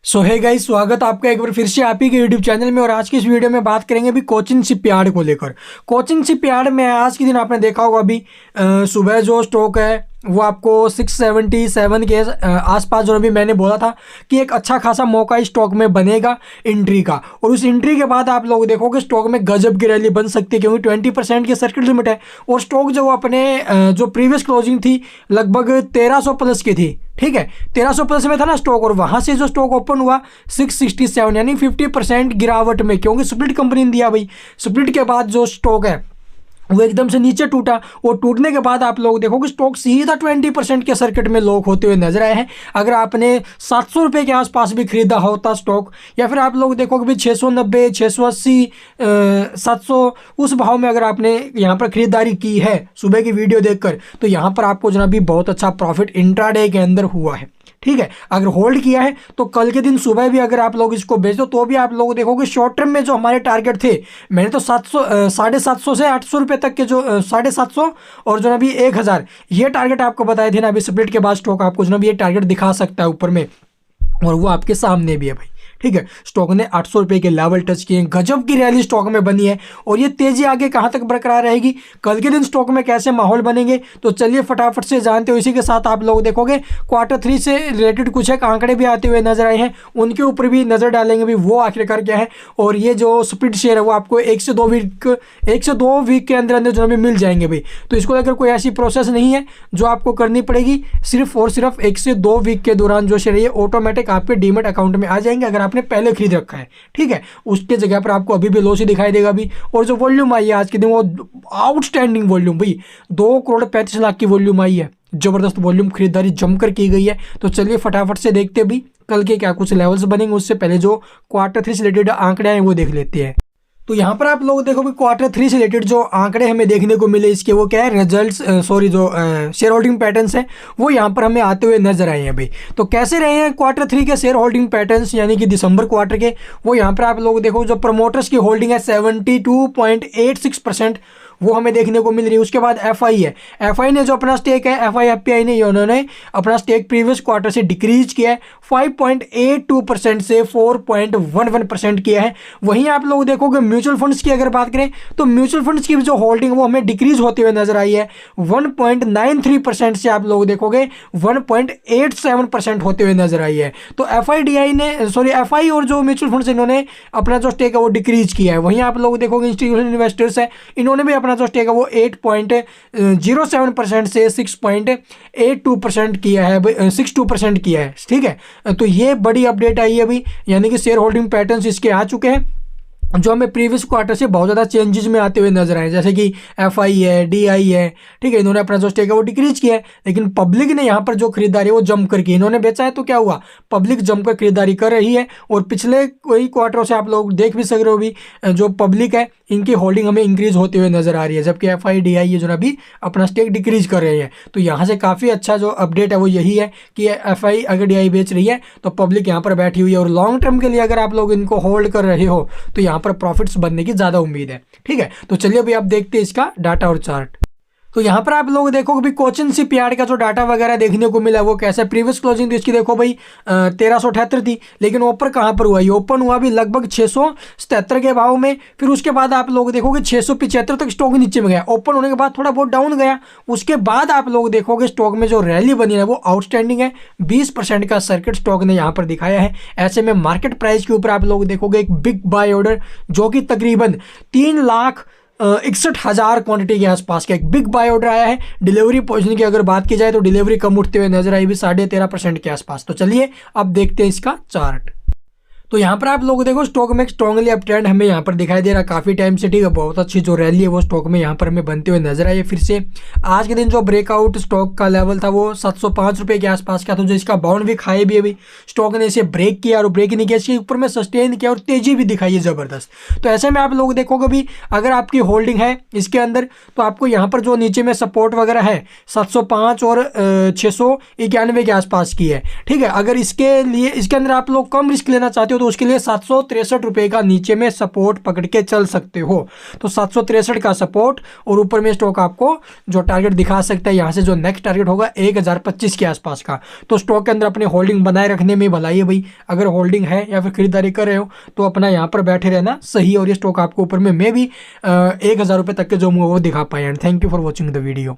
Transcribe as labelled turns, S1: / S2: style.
S1: सो है गाइस, स्वागत आपका एक बार फिर से आप ही के यूट्यूब चैनल में। और आज की इस वीडियो में बात करेंगे अभी कोचिन शिपयार्ड को लेकर। कोचिन शिपयार्ड में आज के दिन आपने देखा होगा अभी सुबह जो स्टॉक है वो आपको 677 के आसपास, जो अभी मैंने बोला था कि एक अच्छा खासा मौका इस स्टॉक में बनेगा एंट्री का। और उस एंट्री के बाद आप लोग देखोगे स्टॉक में गजब की रैली बन सकती है, क्योंकि 20% की सर्किट लिमिट है। और स्टॉक जो अपने जो प्रीवियस क्लोजिंग थी लगभग 1300 प्लस की थी, ठीक है, 1300 प्लस में था ना स्टॉक। और वहां से जो स्टॉक ओपन हुआ 667, यानी 50% गिरावट में, क्योंकि स्प्लिट कंपनी ने दिया भाई। स्प्लिट के बाद जो स्टॉक है वो एकदम से नीचे टूटा, और टूटने के बाद आप लोग देखो कि स्टॉक सीधा 20% के सर्किट में लॉक होते हुए नजर आए हैं। अगर आपने 700 रुपये के आसपास भी खरीदा होता स्टॉक, या फिर आप लोग देखो कि भाई 690, 680, 700 उस भाव में अगर आपने यहाँ पर खरीदारी की है सुबह की वीडियो देखकर, तो यहाँ पर आपको जो भी बहुत अच्छा प्रॉफिट इंट्राडे के अंदर हुआ है, ठीक है। अगर होल्ड किया है तो कल के दिन सुबह भी अगर आप लोग इसको बेच दो तो भी आप लोग देखोगे शॉर्ट टर्म में जो हमारे टारगेट थे, मैंने तो 750 से 800 रुपये तक के जो 750 और जो अभी 1000 ये टारगेट आपको बताए थे ना। अभी स्प्लिट के बाद स्टॉक आपको जो ये टारगेट दिखा सकता है ऊपर में, और वो आपके सामने भी है भाई, ठीक है। स्टॉक ने 800 रुपये के लेवल टच किए, गजब की रैली स्टॉक में बनी है। और ये तेजी आगे कहां तक बरकरार रहेगी, कल के दिन स्टॉक में कैसे माहौल बनेंगे, तो चलिए फटाफट से जानते हो। इसी के साथ आप लोग देखोगे Q3 से रिलेटेड कुछ एक आंकड़े भी आते हुए नजर आए हैं, उनके ऊपर भी नजर डालेंगे भी वो आखिरकार क्या है। और ये जो स्प्लिट शेयर है वो आपको 1 से 2 वीक के अंदर अंदर जो भी मिल जाएंगे भाई। तो इसको लेकर कोई ऐसी प्रोसेस नहीं है जो आपको करनी पड़ेगी, सिर्फ और सिर्फ 1 से 2 वीक के दौरान जो शेयर है ऑटोमेटिक आपके डीमेट अकाउंट में आ जाएंगे, अगर आपने पहले खरीद रखा है, ठीक है। उसके जगह पर आपको अभी भी लॉस ही दिखाई देगा भी। और जो वॉल्यूम आई है आज के दिन वो आउटस्टैंडिंग वॉल्यूम भाई, 2,35,00,000 की वॉल्यूम आई है, जबरदस्त वॉल्यूम, खरीदारी जमकर की गई है। तो चलिए फटाफट से देखते भी कल के क्या कुछ लेवल्स बनेंगे। उससे पहले जो Q3 से रिलेटेड आंकड़े हैं वो देख लेते हैं। तो यहाँ पर आप लोग देखो कि Q3 से रिलेटेड जो आंकड़े हमें देखने को मिले, इसके वो क्या है, रिजल्ट्स जो शेयर होल्डिंग पैटर्न्स हैं वो यहाँ पर हमें आते हुए नजर आए हैं भाई। तो कैसे रहे हैं Q3 के शेयर होल्डिंग पैटर्न्स, यानी कि दिसंबर क्वार्टर के, वो यहाँ पर आप लोग देखो जो प्रमोटर्स की होल्डिंग है 72.86% वो हमें देखने को मिल रही है। उसके बाद FI है, FI ने जो अपना स्टेक है, FIFPI ने, उन्होंने अपना स्टेक प्रीवियस क्वार्टर से डिक्रीज किया है, 5.82% से 4.11% किया है। वहीं आप लोग देखोगे म्यूचुअल फंड्स की अगर बात करें तो म्यूचुअल फंड्स की जो होल्डिंग वो हमें डिक्रीज होते हुए नजर आई है, 1.93% से आप लोग देखोगे 1.87% होते हुए नजर आई है। तो FI और जो म्यूचुअल फंड्स इन्होंने अपना जो स्टेक है वो डिक्रीज किया है। वहीं आप लोग देखोगे इंस्टीट्यूशनल इन्वेस्टर्स है, इन्होंने भी अपना जो स्टेक है वो 8.07% से 6.82% किया है, 62% किया है, ठीक है। तो ये बड़ी अपडेट आई है अभी, यानी कि शेयर होल्डिंग पैटर्न्स इसके आ चुके हैं जो हमें प्रीवियस क्वार्टर से बहुत ज़्यादा चेंजेस में आते हुए नजर आए, जैसे कि FI है, DI है, ठीक है, इन्होंने अपना जो स्टेक है वो डिक्रीज किया है। लेकिन पब्लिक ने यहाँ पर जो खरीदारी है वो जमकर की, इन्होंने बेचा है तो क्या हुआ, पब्लिक जमकर खरीदारी कर रही है। और पिछले कोई क्वार्टरों से आप लोग देख भी सक रहे हो भी, जो पब्लिक है इनकी होल्डिंग हमें इंक्रीज होते हुए नजर आ रही है, जबकि FI DI ये जो अभी अपना स्टेक डिक्रीज कर रहे हैं। तो यहाँ से काफ़ी अच्छा जो अपडेट है वो यही है कि FI अगर DI बेच रही है तो पब्लिक यहाँ पर बैठी हुई है। और लॉन्ग टर्म के लिए अगर आप लोग इनको होल्ड कर रहे हो तो यहाँ पर प्रॉफिट्स बनने की ज्यादा उम्मीद है, ठीक है। तो चलिए अभी आप देखते हैं इसका डाटा और चार्ट। तो यहाँ पर आप लोग देखो कि कोचिन शिपयार्ड का जो डाटा वगैरह देखने को मिला वो कैसा है। प्रीवियस क्लोजिंग तो इसकी देखो भाई 1378 थी, लेकिन ऊपर कहाँ पर हुआ, ये ओपन हुआ भी लगभग 677 के भाव में। फिर उसके बाद आप लोग देखोगे 675 तक स्टॉक नीचे में गया, ओपन होने के बाद थोड़ा बहुत डाउन गया। उसके बाद आप लोग देखोगे स्टॉक में जो रैली बनी है वो आउटस्टैंडिंग है, 20% का सर्किट स्टॉक ने यहाँ पर दिखाया है। ऐसे में मार्केट प्राइस के ऊपर आप लोग देखोगे एक बिग बाय ऑर्डर जो कि तकरीबन 3,61,000 क्वांटिटी के आसपास का एक बिग बाय ऑर्डर आया है। डिलीवरी पोजीशन की अगर बात की जाए तो डिलीवरी कम उठते हुए नजर आई भी 13.5% के आसपास। तो चलिए अब देखते हैं इसका चार्ट। तो यहाँ पर आप लोग देखो स्टॉक में स्ट्रॉन्गली अप ट्रेंड हमें यहाँ पर दिखाई दे रहा है काफ़ी टाइम से, ठीक है। बहुत अच्छी जो रैली है वो स्टॉक में यहाँ पर हमें बनते हुए नजर आई है। फिर से आज के दिन जो ब्रेकआउट स्टॉक का लेवल था वो 705 रुपये के आसपास का था, जो इसका बाउंड भी खाए भी अभी स्टॉक ने इसे ब्रेक किया और ब्रेक नहीं किया, इसके ऊपर में सस्टेन किया और तेजी भी दिखाई है ज़बरदस्त। तो ऐसे में आप लोग देखोगे भी अगर आपकी होल्डिंग है इसके अंदर तो आपको यहाँ पर जो नीचे में सपोर्ट वगैरह है 705 और 691 के आसपास की है, ठीक है। अगर इसके लिए इसके अंदर आप लोग कम रिस्क लेना चाहते हो हो तो उसके लिए 763 रुपये का नीचे में सपोर्ट पकड़ के चल सकते हो। तो 763 का सपोर्ट और ऊपर में स्टॉक आपको जो टारगेट दिखा सकता है यहाँ से, जो नेक्स्ट टारगेट होगा 1025 के आसपास का। तो स्टॉक के अंदर अपने होल्डिंग बनाए रखने में भलाई है भाई। अगर होल्डिंग है या फिर खरीदारी कर रहे हो तो अपना यहाँ पर बैठे रहना सही, और ये स्टॉक आपको ऊपर में भी 1000 रुपये तक के जो वो दिखा पाए। And thank you for watching the video.